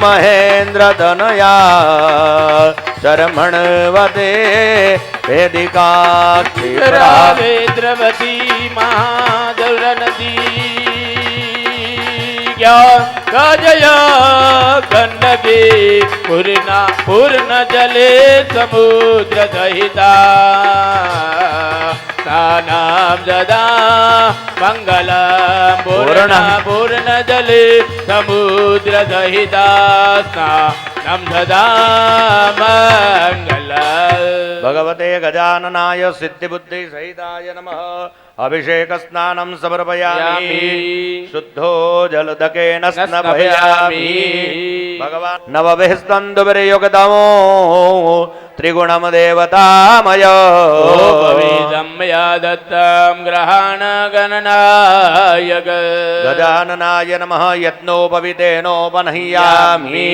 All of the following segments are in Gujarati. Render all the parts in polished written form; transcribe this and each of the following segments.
महेन्द्र तनया शर्मणवते वेदिका द्रवती महादौर नदी गजया गंडकी पूर्ण जले समुद्र सहिता नाम जदा मंगल पूर्ण जले समुद्र सहिता नम सदा मंगल। भगवते गजाननाय सिद्धिबुद्धि सहिताय नमः। अभिषेक स्नानं समर्पयामि शुद्धो जलदकेन स्नापयामि। भगवान् नवभिस्तन्दुभिर्युक्तमो त्रिगुणं देवतामय मया दत्तं ग्रहण गणनायक गजाननाय नमः। યજ્ઞોપવિતેનોપનહ્યામિ।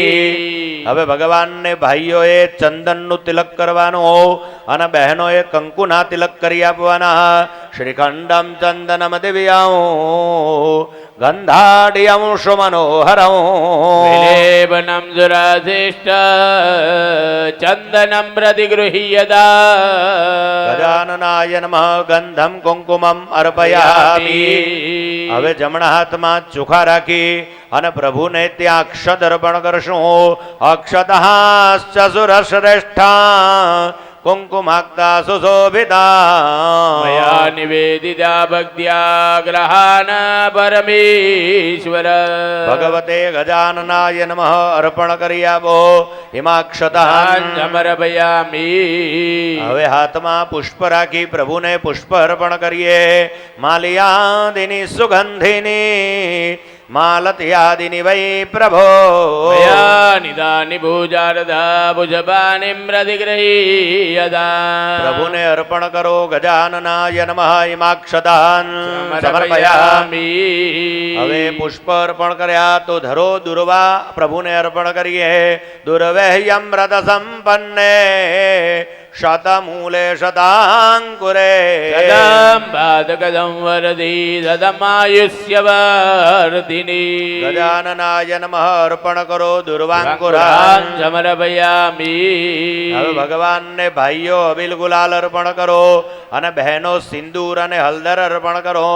હવે ભગવાનને ભાઈઓએ ચંદનનું તિલક કરવાનું અને બહેનોએ કંકુના તિલક કરી આપવાના। શ્રીખંડમ ચંદનમ દિવ્યાં ગંધાઢ્યં સુમનોહરં વિલેપનમ સુરાધિષ્ઠ ચંદનમ પ્રતિગૃહ્યતા। ગજાનનાય નમઃ। ગંધમ કુંકુમમ અર્પયામિ। હવે જમણા હાથમાં ચોખા રાખી અને પ્રભુને ત્યાં અક્ષત અર્પણ કરશું। અક્ષતઃ સુરશ્રેષ્ઠા કુંકુમાક્તા સુશોભિતા મયા નિવેદિતા ભક્ત્યા ગ્રહાન પરમેશ્વર। ભગવતે ગજાનનાય નમઃ અર્પણ કરી આપો હિમાક્ષતઃ સમર્પયામિ। હવે હાથમાં પુષ્પ રાખી પ્રભુને પુષ્પ અર્પણ કરીએ। માલ્યાદિની સુગંધિની માલત્યાદિની વૈ પ્રભો નિદાનિ ભુજારદા ભુજબાનિમ પ્રતિગૃહ્યતા। પ્રભુને અર્પણ કરો ગજાનનાય નમઃ હિમાક્ષતાન સમર્પયામિ। હવે પુષ્પ અર્પણ કર્યા તો ધરો દુર્વા પ્રભુને અર્પણ કરીએ। દુર્વેહ્યમ વ્રત સંપન્ને શતમૂલે શતાંકુરે સદમ પાદકદમ વરદી સદમાયુષ્યવર્ધિની। ગજાનનાય નમઃ અર્પણ કરો દુર્વાંકુરાન સમર્પયામિ। હવે ભગવાનને ભાઈઓ અબિલ ગુલાલ અર્પણ કરો અને બહેનો સિંદૂર અને હળદર અર્પણ કરો।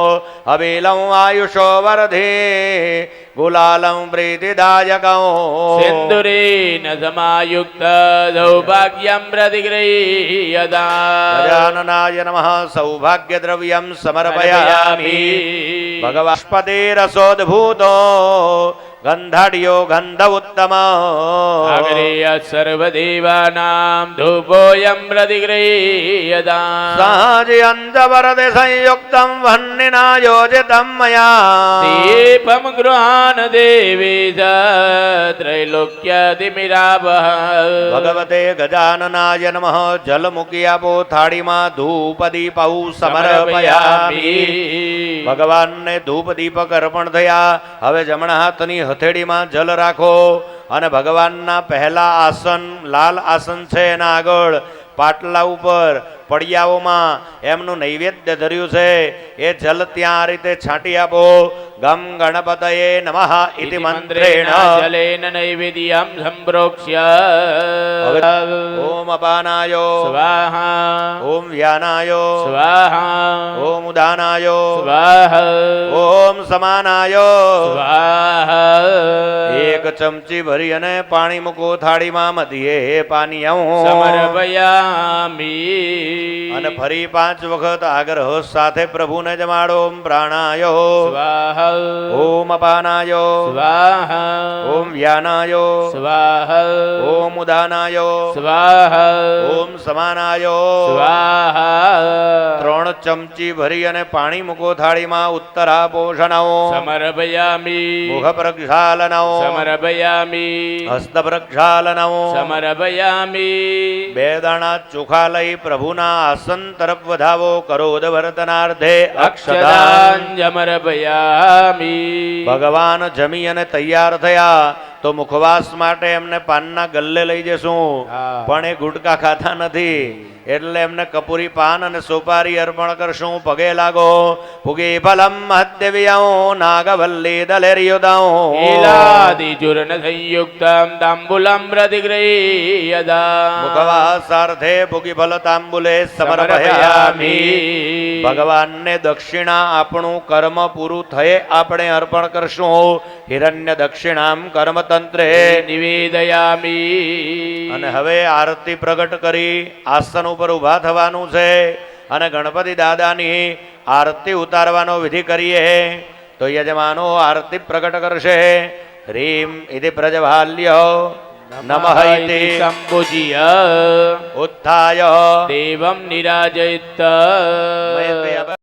અબિલં આયુષો વર્ધે ગુલાલં પ્રીતિદાયકં સિંદુરેન સમાયુક્ત સૌભાગ્યમ પ્રતિગૃહ્યતા। ગજાનનાય નમઃ સૌભાગ્ય દ્રવ્યમ સમર્પયામિ। ભગવાસ્પતિ રસોદ્ભૂતો ગંધાઢ્યો ગંધ ઉત્તમ અગ્રેય સર્વદેવાનાં ધૂપોયમ પ્રતિગૃહ્યતા। સાજયંત વરદે સંયુક્તમ વહ્નિના યોજિતમ મયા દીપમ ગૃહાન દેવી ત્રૈલોક્યતિમિરાવહ। ભગવતે ગજાનનાય નમઃ જલ મૂકી આપો થાળીમાં ધૂપ દીપૌ સમર્પયામિ। ભગવાનને ધૂપ દીપક અર્પણ થયા। હવે જમણા હાથની હથેળીમાં જલ રાખો અને ભગવાનના પહેલા આસન લાલ આસન છે એના આગળ પાટલા ઉપર પડિયાઓમાં એમનું નૈવેદ્ય ધર્યું છે એ જલ ત્યાં આ રીતે છાંટી આપો। ગમ ગણપતયે નમઃ ઇતિ મંત્રેણ જલેન નૈવેદ્યમ સંપ્રોક્ષ્ય ઓમ અપાનાયો સ્વાહા ઓમ વ્યાનાયો સ્વાહા ઓમ ઉદાનાયો સ્વાહા ઓમ સમાનાયો સ્વાહા। એક ચમચી ભરી અને પાણી મૂકો થાળીમાં મધ્યે પાનીયં સમર્પયામિ। અને ફરી 5 વખત આગ્રહ સાથે પ્રભુને જમાડો। ઓમ પ્રાણાયો સ્વાહા ઓમ અપાનાયો સ્વાહા ઓમ વ્યાનાયો સ્વાહા ઓમ ઉદાનાયો સ્વાહા ઓમ સમાનાયો સ્વાહા। 3 ચમચી ભરી અને પાણી મૂકો થાળીમાં। ઉત્તરા પોષણો સમર્પયામિ। મુખ પ્રક્ષાલનો સમર્પયામિ। હસ્ત પ્રક્ષાલનો સમર્પયામિ। 2 દાણા ચોખા લઈ પ્રભુના આસન તરફ વધાવો। કરોદ વર્તનાર્ધે અક્ષદાન સમર્પયામિ। ભગવાન જમી અને તૈયાર થયા તો મુખવાસ માટે એમને પાનના ગલ્લે લઈ જશું હા. પણ એ ગુટકા ખાતા નથી એટલે એમને કપૂરી પાન અને સોપારી અર્પણ કરશું પગે લાગો ભુગી ફલમ મહદ્દેવ્યૌ નાગવલ્લી દલેર્યુદૌ ઈલાદિચૂર્ણ સંયુક્તમ તાંબુલમ પ્રતિગૃહ્યતા મુખવાસાર્થે ભુગી ફલ તાંબુલે સમર્પયામિ સમર્પયામિ. ભગવાનને દક્ષિણા આપણું કર્મ પૂરું થયે આપણે અર્પણ કરશું હિરણ્ય દક્ષિણામ કર્મતંત્રે નિવેદયામિ. અને હવે આરતી પ્રગટ કરી આસન ઉપર ઊભા થવાનું છે અને ગણપતિ દાદાની આરતી ઉતારવાનો વિધિ કરીએ તો યજમાનો આરતી પ્રગટ કરશે હ્રીમ ઇતિ પ્રજવાલ્ય નમઃ ઇતિ સંપૂજ્ય ઉત્થાય દેવમ નિરાજયિત. મય